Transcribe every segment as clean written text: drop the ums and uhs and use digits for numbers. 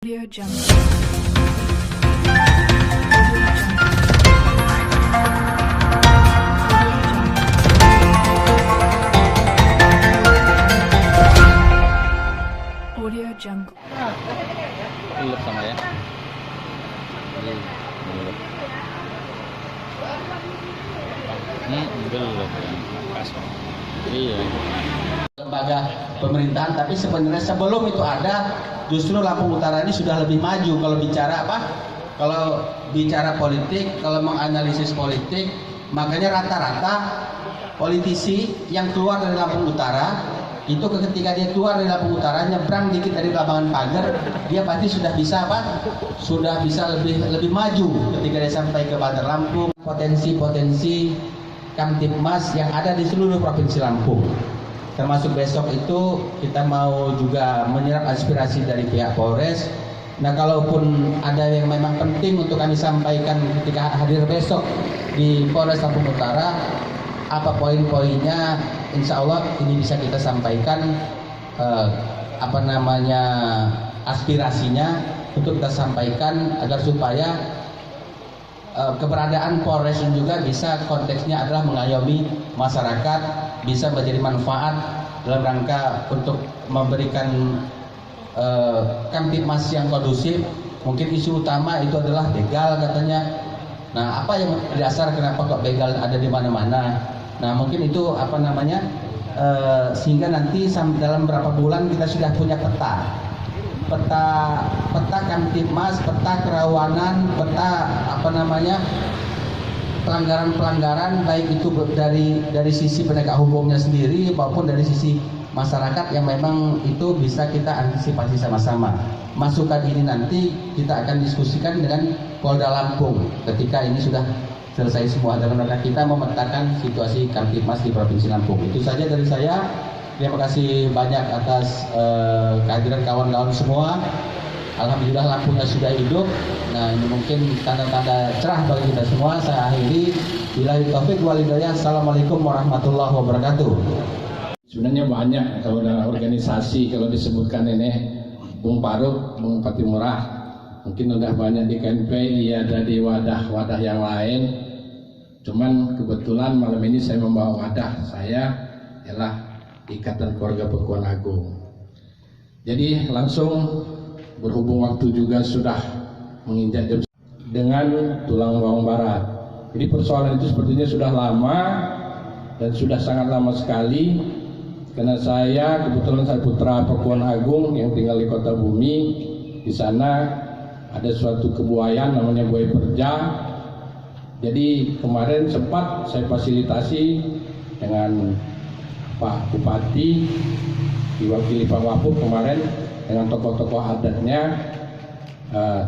Audio Jungle. Audio Jungle. Belum sama ya. Belum. Belum. Pas. Iya. Lembaga pemerintahan, tapi sebenarnya sebelum itu ada, justru Lampung Utara ini sudah lebih maju kalau bicara apa? Kalau bicara politik, kalau menganalisis politik, makanya rata-rata politisi yang keluar dari Lampung Utara itu ketika dia keluar dari Lampung Utara, nyebrang dikit dari Lapangan Pagar, dia pasti sudah bisa apa? Sudah bisa lebih maju ketika dia sampai ke Bandar Lampung. Potensi-potensi Kamtibmas yang ada di seluruh provinsi Lampung. Termasuk besok itu kita mau juga menyerap aspirasi dari pihak Polres. Nah, kalaupun ada yang memang penting untuk kami sampaikan ketika hadir besok di Polres Lampung Utara, apa poin-poinnya, insya Allah ini bisa kita sampaikan aspirasinya untuk kita sampaikan agar supaya keberadaan Polres juga bisa konteksnya adalah mengayomi masyarakat, bisa menjadi manfaat dalam rangka untuk memberikan Kamtibmas yang kondusif. Mungkin isu utama itu adalah begal katanya. Nah, apa yang dasar kenapa kok begal ada di mana-mana? Nah, mungkin itu sehingga nanti dalam beberapa bulan kita sudah punya peta Kamtibmas, peta kerawanan, peta pelanggaran-pelanggaran, baik itu dari sisi penegak hukumnya sendiri maupun dari sisi masyarakat yang memang itu bisa kita antisipasi sama-sama. Masukan ini nanti kita akan diskusikan dengan Polda Lampung ketika ini sudah selesai semua, dalam rangka kita memetakan situasi Kamtibmas di Provinsi Lampung. Itu saja dari saya. Terima kasih banyak atas kehadiran kawan-kawan semua. Alhamdulillah lampunya sudah hidup. Nah, ini mungkin tanda-tanda cerah bagi kita semua. Saya akhiri. Billahi taufik wal hidayah. Assalamualaikum warahmatullahi wabarakatuh. Sebenarnya banyak kalau dalam organisasi, kalau disebutkan ini Bung Faruk, Bung Patimurah, mungkin udah banyak di KNPI, ada di wadah-wadah yang lain. Cuman kebetulan malam ini saya membawa wadah saya ialah Ikatan Keluarga Pakuan Agung. Jadi langsung berhubung waktu juga sudah menginjak jam dengan tulang bawang barat. Jadi persoalan itu sepertinya sudah lama dan sudah sangat lama sekali. Karena kebetulan saya putra Pakuan Agung yang tinggal di Kota Bumi. Di sana ada suatu kebuayan namanya buaya perja. Jadi kemarin sempat saya fasilitasi dengan Pak Bupati, diwakili Pak Wapub kemarin dengan tokoh-tokoh adatnya,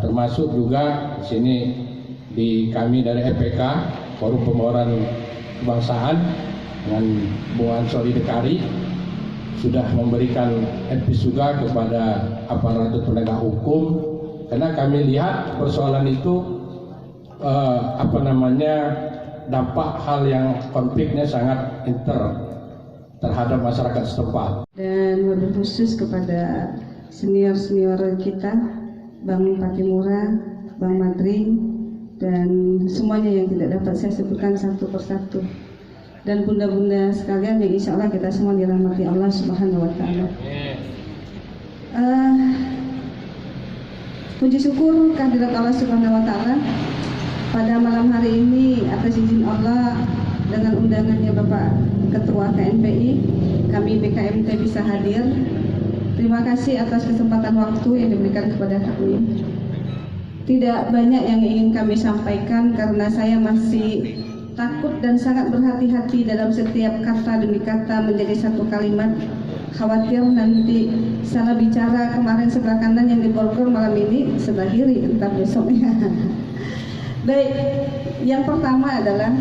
termasuk juga di sini kami dari EPK, Forum Pembaharuan Kebangsaan dengan Bung Ansori Dekari sudah memberikan advice juga kepada aparatur penegak hukum, karena kami lihat persoalan itu dampak hal yang konfliknya sangat terhadap masyarakat setempat. Dan wabil khusus kepada senior-senior kita, Bang Patimura, Bang Madri, dan semuanya yang tidak dapat saya sebutkan satu persatu. Dan bunda-bunda sekalian yang insya Allah kita semua dirahmati Allah Subhanahu Wa Taala. Puji syukur kehadirat Allah Subhanahu Wa Taala pada malam hari ini atas izin Allah dengan undangannya Bapak Ketua KNPI, kami BKMT bisa hadir. Terima kasih atas kesempatan waktu yang diberikan kepada kami. Tidak banyak yang ingin kami sampaikan karena saya masih takut dan sangat berhati-hati dalam setiap kata demi kata menjadi satu kalimat. Khawatir nanti salah bicara, kemarin sebelah kanan yang di Bogor, malam ini sebelah kiri, entar besoknya. Baik, yang pertama adalah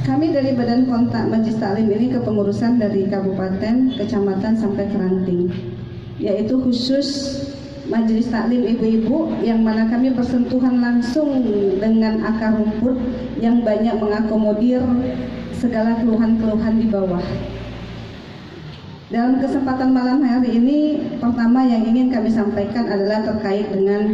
kami dari Badan Kontak Majelis Taklim ini kepengurusan dari kabupaten, kecamatan sampai ke ranting, yaitu khusus Majelis Taklim ibu-ibu yang mana kami bersentuhan langsung dengan akar rumput yang banyak mengakomodir segala keluhan-keluhan di bawah. Dalam kesempatan malam hari ini, pertama yang ingin kami sampaikan adalah terkait dengan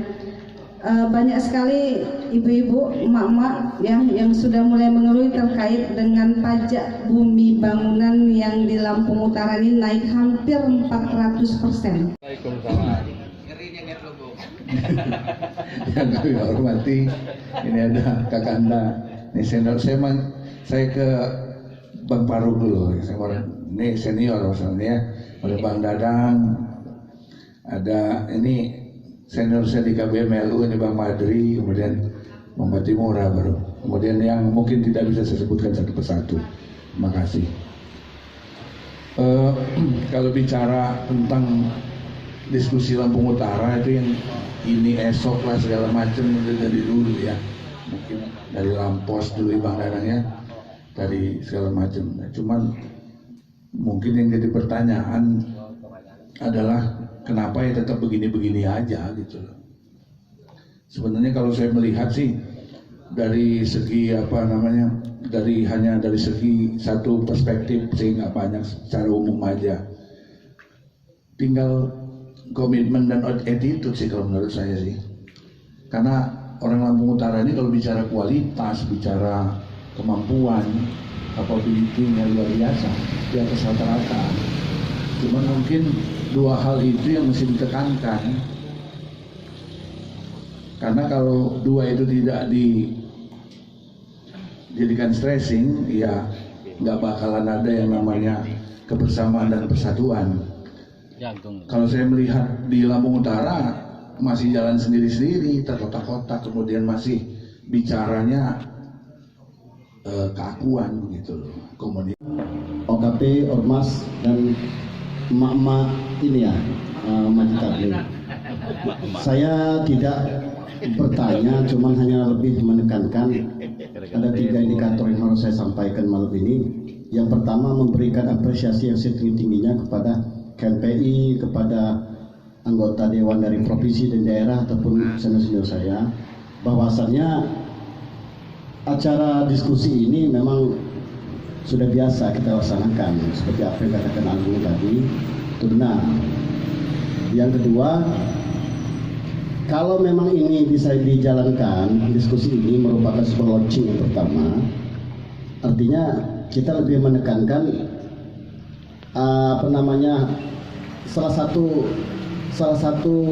banyak sekali ibu-ibu, emak-emak yang sudah mulai mengeluh terkait dengan pajak bumi bangunan yang di Lampung Utara ini naik hampir 400%. Yang kami hormati, ini ada Kakanda, ini senior saya ke Bang Faruk dulu, ini senior maksudnya, oleh Bang Dadang, ada ini senior saya di KBMLU, ini Bang Madri, kemudian Bang Patimura baru, kemudian yang mungkin tidak bisa saya sebutkan satu persatu. Terima kasih. Kalau bicara tentang diskusi Lampung Utara itu yang ini esok lah segala macam dari dulu ya, mungkin dari Lampos dulu Bang Dadang ya, dari segala macam. Nah, cuman mungkin yang jadi pertanyaan adalah kenapa ya tetap begini-begini aja gitu loh. Sebenarnya kalau saya melihat sih dari segi hanya dari segi satu perspektif sih nggak banyak, secara umum aja. Tinggal komitmen dan attitude sih kalau menurut saya sih. Karena orang Lampung Utara ini kalau bicara kualitas, bicara kemampuan, capability-nya luar biasa, di atas rata-rata. Cuman mungkin dua hal itu yang mesti ditekankan, karena kalau dua itu tidak dijadikan stressing, ya nggak bakalan ada yang namanya kebersamaan dan persatuan. Kalau saya melihat di Lampung Utara masih jalan sendiri-sendiri, terkotak-kotak, kemudian masih bicaranya keakuan begitu loh, komunitas. OKP, Ormas, dan emak-emak ini ya, Majid. Saya tidak bertanya, cuman hanya lebih menekankan ada 3 indikator yang harus saya sampaikan malam ini. Yang pertama, memberikan apresiasi yang setinggi-tingginya kepada KNPI, kepada anggota dewan dari provinsi dan daerah ataupun senior-senior saya, bahwasannya acara diskusi ini memang sudah biasa kita laksanakan, seperti apa yang katakan Agung tadi, itu benar. Yang kedua, kalau memang ini bisa dijalankan, diskusi ini merupakan sebuah launching yang pertama, artinya kita lebih menekankan salah satu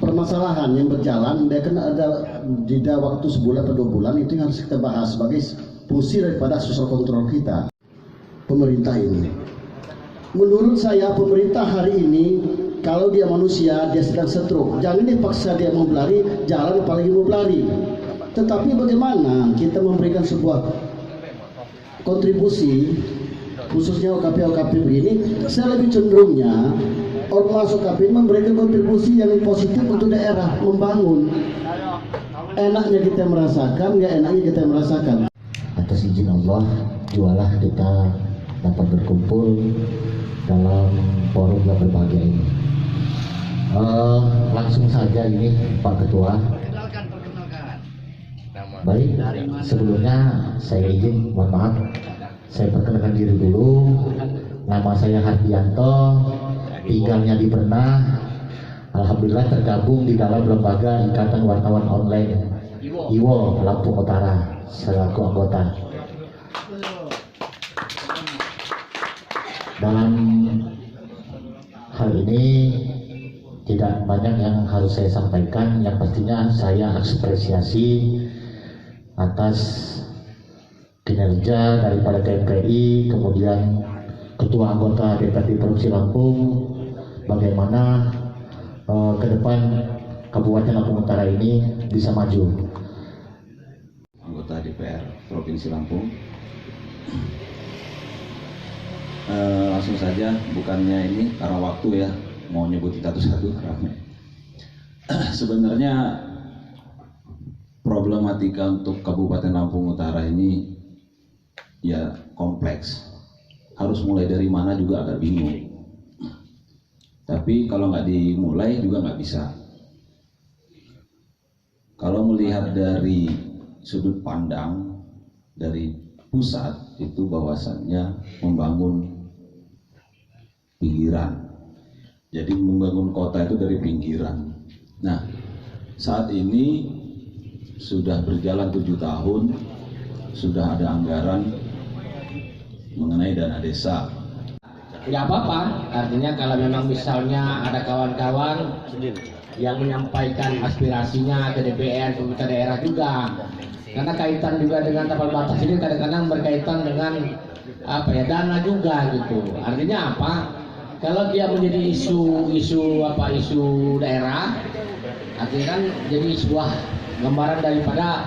permasalahan yang berjalan, dia kan ada jeda waktu sebulan atau 2 bulan, itu yang harus kita bahas sebagai fungsi daripada social control kita, pemerintah ini. Menurut saya pemerintah hari ini, kalau dia manusia, dia sedang stroke, jangan dipaksa dia mau berlari, jalan apalagi mau berlari. Tetapi bagaimana kita memberikan sebuah kontribusi, khususnya OKP begini, saya lebih cenderungnya Ormas OKP memberikan kontribusi yang positif untuk daerah, membangun. Enaknya kita merasakan, nggak enaknya kita merasakan. Atas izin Allah, jualah kita dapat berkumpul dalam forum yang berbahagia ini. Langsung saja ini Pak Ketua. Baik, sebelumnya saya izin, mohon maaf, saya perkenalkan diri dulu. Nama saya Hardianto, tinggalnya di Bernah. Alhamdulillah tergabung di dalam lembaga Ikatan Wartawan Online IWO Lampung Utara selaku anggota. Dalam hal ini tidak banyak yang harus saya sampaikan. Yang pastinya saya apresiasi atas kinerja daripada KNPI, kemudian Ketua Anggota DPRD Provinsi Lampung, bagaimana ke depan Kabupaten Lampung Utara ini bisa maju. Anggota DPR Provinsi Lampung, langsung saja, bukannya ini karena waktu ya mau nyebutin satu-satu ramai. Sebenarnya problematika untuk Kabupaten Lampung Utara ini ya kompleks, harus mulai dari mana juga agak bingung. Tapi kalau nggak dimulai juga nggak bisa. Kalau melihat dari sudut pandang dari pusat, itu bahwasannya membangun pinggiran. Jadi membangun kota itu dari pinggiran. Nah, saat ini sudah berjalan 7 tahun, sudah ada anggaran mengenai dana desa. Nggak apa-apa, artinya kalau memang misalnya ada kawan-kawan yang menyampaikan aspirasinya ke DPR, pemerintah daerah juga, karena kaitan juga dengan tapal batas ini kadang-kadang berkaitan dengan dana juga gitu. Artinya apa? Kalau dia menjadi isu daerah, artinya kan jadi sebuah gambaran daripada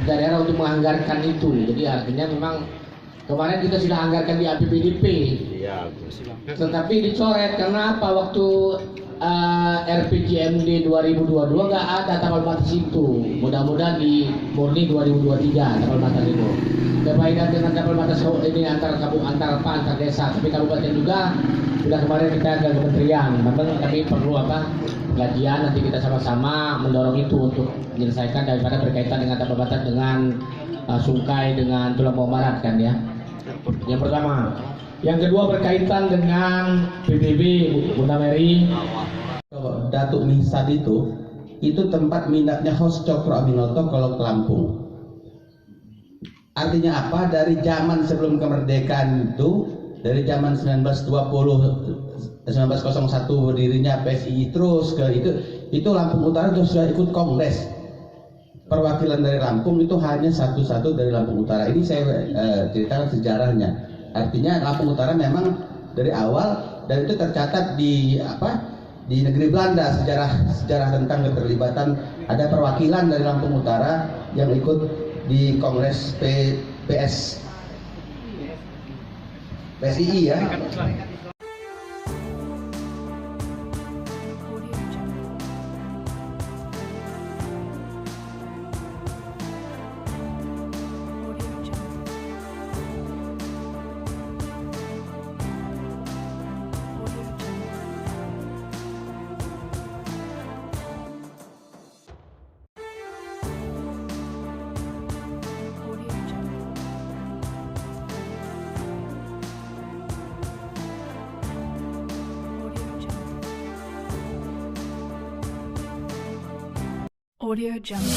daerah untuk menganggarkan itu. Jadi artinya memang kemarin kita sudah anggarkan di APBDP, tetapi dicoret karena apa? Waktu RPJMD 2022 nggak ada tapal batas itu. Mudah-mudahan di murni 2023 tapal batas itu. Berbeda dengan tapal batas ini antar desa, tapi kabupaten juga sudah kemarin kita ke kementerian. Memang kami perlu kajian, nanti kita sama-sama mendorong itu untuk menyelesaikan daripada berkaitan dengan tapal batas dengan Sungkai dengan Tulang Bawang Barat kan ya. Yang pertama. Yang kedua berkaitan dengan PBB Bunda Mary. Datuk Mihsad itu tempat minatnya host Cokro Aminoto kalau ke Lampung. Artinya apa? Dari zaman sebelum kemerdekaan itu, dari zaman 1901 berdirinya PSI terus ke itu Lampung Utara sudah ikut kongres. Perwakilan dari Lampung itu hanya satu-satu dari Lampung Utara. Ini saya ceritakan sejarahnya. Artinya Lampung Utara memang dari awal, dan itu tercatat di negeri Belanda, sejarah tentang keterlibatan, ada perwakilan dari Lampung Utara yang ikut di Kongres PSI ya. Audio Jungle.